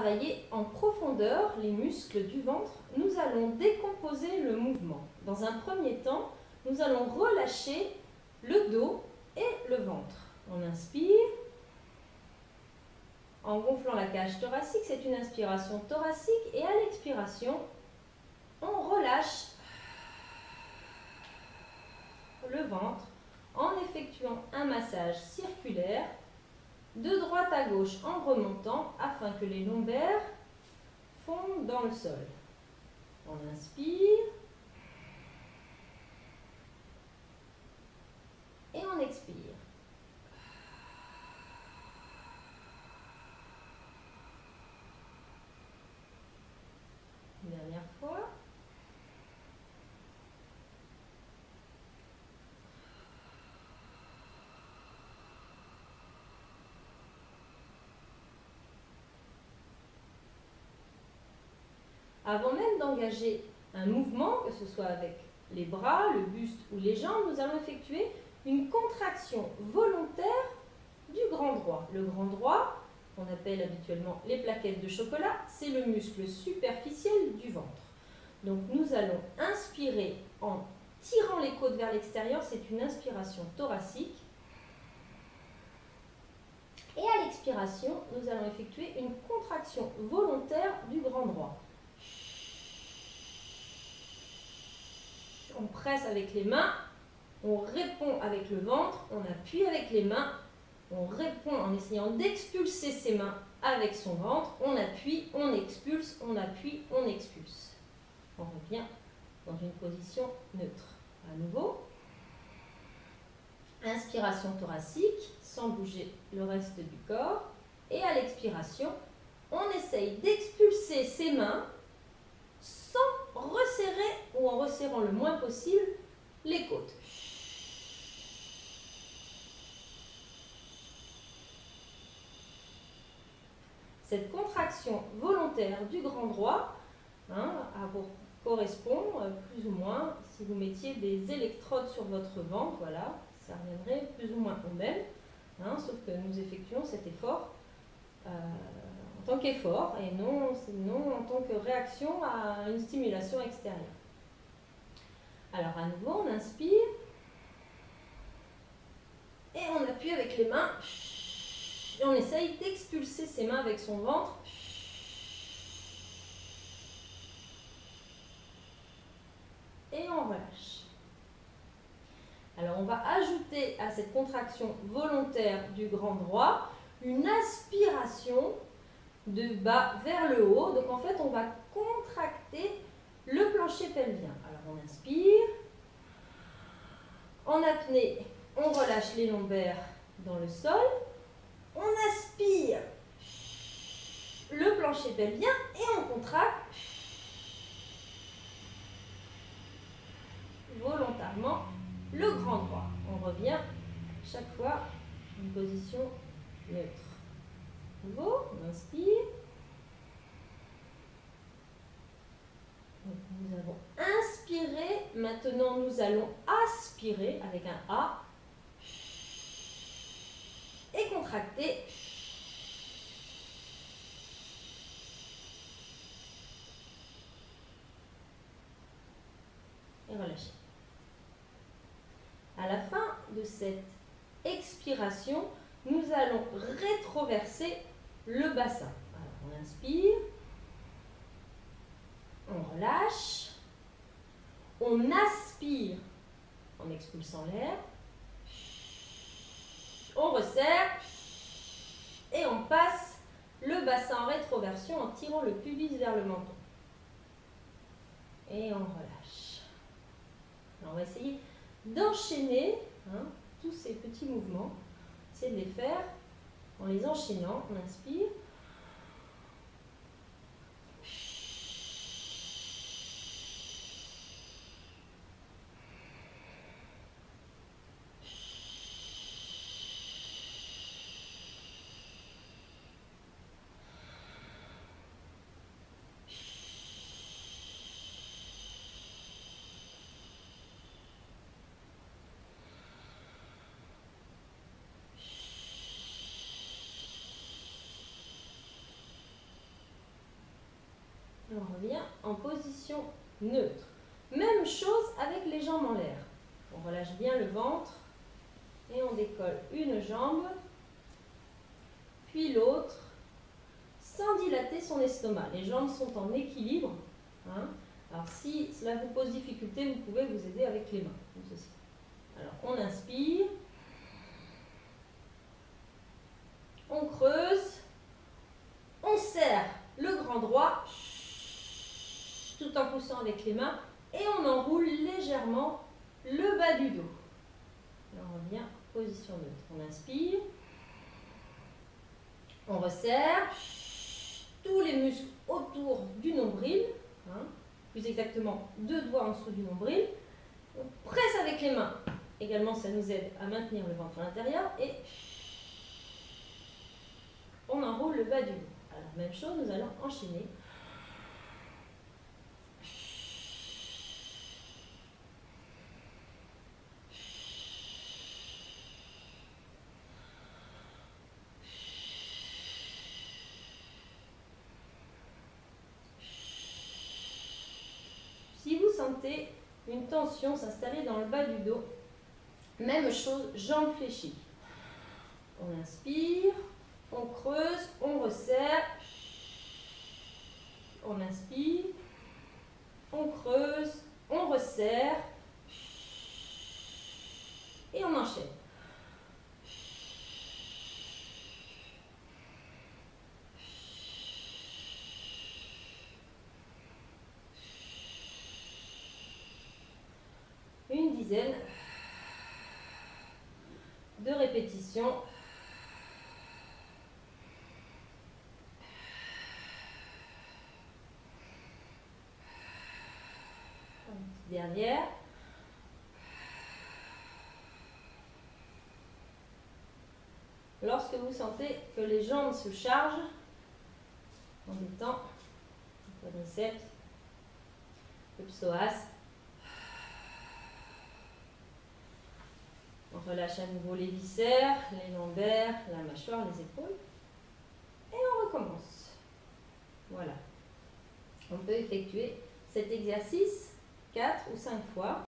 travailler en profondeur les muscles du ventre, nous allons décomposer le mouvement. Dans un premier temps, nous allons relâcher le dos et le ventre. On inspire en gonflant la cage thoracique, c'est une inspiration thoracique, et à l'expiration, on relâche le ventre en effectuant un massage circulaire de droite à gauche en remontant afin que les lombaires fondent dans le sol. On inspire et on expire. Une dernière fois. Avant même d'engager un mouvement, que ce soit avec les bras, le buste ou les jambes, nous allons effectuer une contraction volontaire du grand droit. Le grand droit, qu'on appelle habituellement les plaquettes de chocolat, c'est le muscle superficiel du ventre. Donc nous allons inspirer en tirant les côtes vers l'extérieur, c'est une inspiration thoracique. Et à l'expiration, nous allons effectuer une contraction volontaire du grand droit. On presse avec les mains, on répond avec le ventre, on appuie avec les mains, on répond en essayant d'expulser ses mains avec son ventre, on appuie, on expulse, on appuie, on expulse. On revient dans une position neutre. À nouveau, inspiration thoracique, sans bouger le reste du corps, et à l'expiration, on essaye d'expulser ses mains sans resserrer ou en resserrant le moins possible les côtes. Cette contraction volontaire du grand droit correspond plus ou moins, si vous mettiez des électrodes sur votre ventre, voilà, ça reviendrait plus ou moins au même, sauf que nous effectuons cet effort en tant qu'effort et non en tant que réaction à une stimulation extérieure. Alors à nouveau, on inspire et on appuie avec les mains et on essaye d'expulser ses mains avec son ventre. Et on relâche. Alors on va ajouter à cette contraction volontaire du grand droit une aspiration de bas vers le haut. Donc en fait on va contracter le plancher pelvien. Alors on inspire. En apnée, on relâche les lombaires dans le sol. On aspire le plancher pelvien et on contracte volontairement le grand droit. On revient chaque fois en position neutre. Nouveau, on inspire. Donc nous avons inspiré. Maintenant, nous allons aspirer avec un A. Et contracter. Et relâcher. À la fin de cette expiration, nous allons rétroverser le bassin. Alors, on inspire, on relâche, on aspire en expulsant l'air, on resserre et on passe le bassin en rétroversion en tirant le pubis vers le menton. Et on relâche. Alors, on va essayer d'enchaîner tous ces petits mouvements. C'est de les faire en les enchaînant. On inspire. Et on revient en position neutre. Même chose avec les jambes en l'air. On relâche bien le ventre et on décolle une jambe, puis l'autre, sans dilater son estomac. Les jambes sont en équilibre. Hein. Alors si cela vous pose difficulté, vous pouvez vous aider avec les mains, comme ceci. Alors on inspire, on creuse, on serre le grand droit, tout en poussant avec les mains, et on enroule légèrement le bas du dos. Et on revient position neutre. On inspire, on resserre tous les muscles autour du nombril, hein, plus exactement 2 doigts en dessous du nombril. On presse avec les mains. Également, ça nous aide à maintenir le ventre à l'intérieur et on enroule le bas du dos. Alors, même chose, nous allons enchaîner. Si vous sentez une tension s'installer dans le bas du dos, même chose, jambes fléchies. On inspire, on creuse, on resserre, on inspire, on creuse, on resserre et on enchaîne. Une dizaine de répétitions. Dernière. Lorsque vous sentez que les jambes se chargent, en détend le quadriceps, le psoas. On relâche à nouveau les viscères, les lombaires, la mâchoire, les épaules. Et on recommence. Voilà. On peut effectuer cet exercice 4 ou 5 fois.